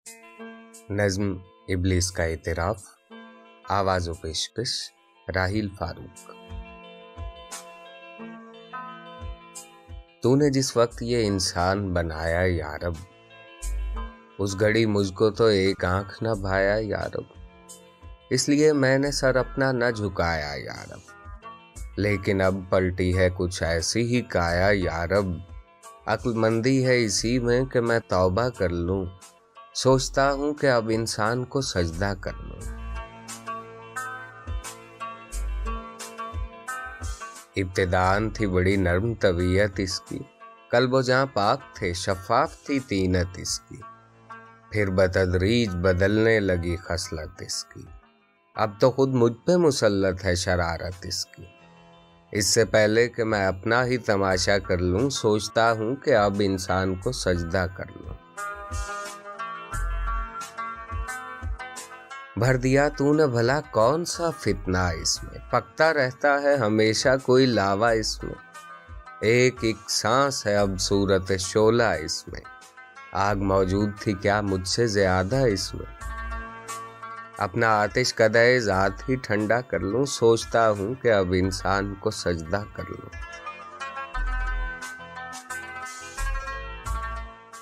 नज्म इब्लिस का इतराफ, आवाज़ व पेशकश राहिल फारूक। तूने जिस वक्त ये इंसान बनाया यारब, उस घड़ी मुझको तो एक आंख न भाया यारब, इसलिए मैंने सर अपना न झुकाया यारब। लेकिन अब पलटी है कुछ ऐसी ही काया यारब, अक्लमंदी है इसी में कि मैं तौबा कर लूं। सोचता हूं कि अब इंसान को सजदा कर लूं। इब्तिदान थी बड़ी नर्म तबीयत इसकी, कल्बो जहां पाक थे शफाफ थी तीनत इसकी। फिर बतदरीज बदलने लगी खसलत इसकी, अब तो खुद मुझ पे मुसल्लत है शरारत इसकी। इससे पहले कि मैं अपना ही तमाशा कर लूं, सोचता हूं कि अब इंसान को सजदा कर लूं। भर दिया तूने भला कौन सा फितना इसमें, पकता रहता है हमेशा कोई लावा इसमें। एक एक सांस है अब सूरत शोला इसमें, आग मौजूद थी क्या मुझसे ज्यादा इसमें। अपना आतिश कदे ज़ात ही ठंडा कर लूं, सोचता हूं कि अब इंसान को सजदा कर लूं।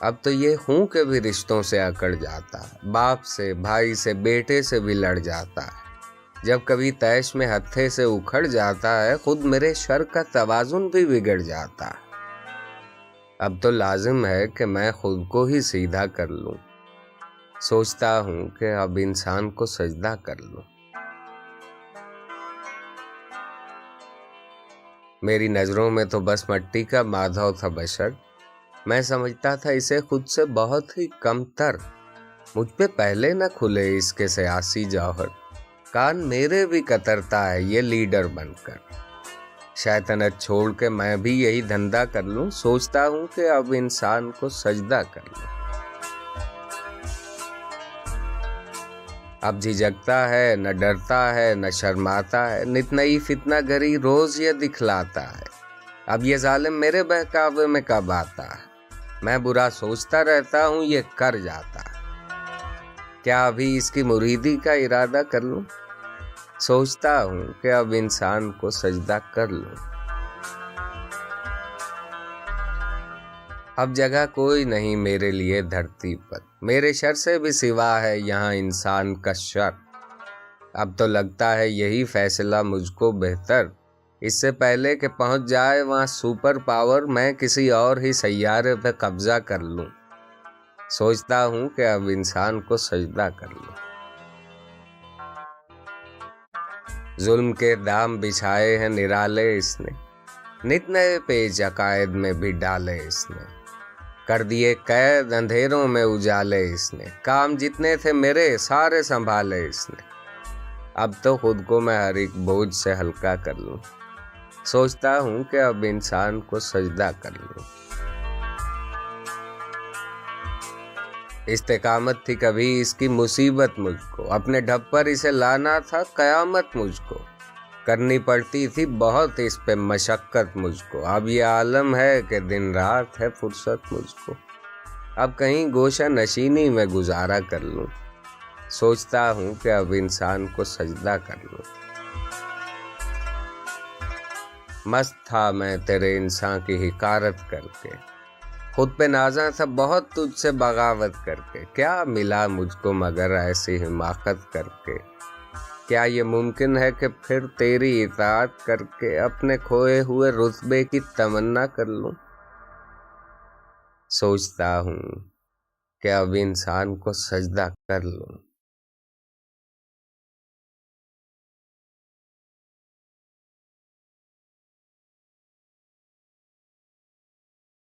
अब तो ये हूं कि भी रिश्तों से अकड़ जाता है, बाप से भाई से बेटे से भी लड़ जाता है। जब कभी तैश में हत्थे से उखड़ जाता है, खुद मेरे शर का तवाजुन भी बिगड़ जाता है। अब तो लाजिम है कि मैं खुद को ही सीधा कर लूं, सोचता हूं कि अब इंसान को सजदा कर लूं। मेरी नजरों में तो बस मट्टी का माधव था बशर, मैं समझता था इसे खुद से बहुत ही कमतर। मुझ पे पहले न खुले इसके सियासी जौहर, कान मेरे भी कतरता है ये लीडर बनकर। शैतानत छोड़ के मैं भी यही धंधा कर लूं, सोचता हूं कि अब इंसान को सजदा कर लूं। अब झिझकता है न डरता है न शर्माता है, नित नई फितना गरी रोज ये दिखलाता है। अब ये जालिम मेरे बहकावे में कब आता है, मैं बुरा सोचता रहता हूँ ये कर जाता है। क्या अभी इसकी मुरीदी का इरादा कर लूं, सोचता हूँ कि अब इंसान को सजदा कर लूं। अब जगह कोई नहीं मेरे लिए धरती पर, मेरे शर से भी सिवा है यहाँ इंसान का शर। अब तो लगता है यही फैसला मुझको बेहतर, इससे पहले कि पहुंच जाए वहाँ सुपर पावर, मैं किसी और ही सैयारे पे कब्जा कर लूं। सोचता हूँ कि अब इंसान को सजदा कर लूं। जुल्म के दाम बिछाए हैं निराले इसने, नित नए पेच अकायद में भी डाले इसने। कर दिए कैद अंधेरों में उजाले इसने, काम जितने थे मेरे सारे संभाले इसने। अब तो खुद को मैं हर एक बोझ से हल्का कर लूं, सोचता हूं कि अब इंसान को सजदा कर लूं। इस्तेकामत थी कभी इसकी मुसीबत मुझको, अपने ढब पर इसे लाना था कयामत मुझको। करनी पड़ती थी बहुत इस पे मशक्कत मुझको, अब ये आलम है कि दिन रात है फुर्सत मुझको। अब कहीं गोशा नशीनी में गुजारा कर लूं, सोचता हूं कि अब इंसान को सजदा कर लूं। मस्त था मैं तेरे इंसान की हिकारत करके, खुद पे नाज़ा था बहुत तुझसे बगावत करके। क्या मिला मुझको मगर ऐसी हिमाकत करके, क्या ये मुमकिन है कि फिर तेरी इताअत करके अपने खोए हुए रुतबे की तमन्ना कर लूं। सोचता हूं कि अब इंसान को सजदा कर लूं।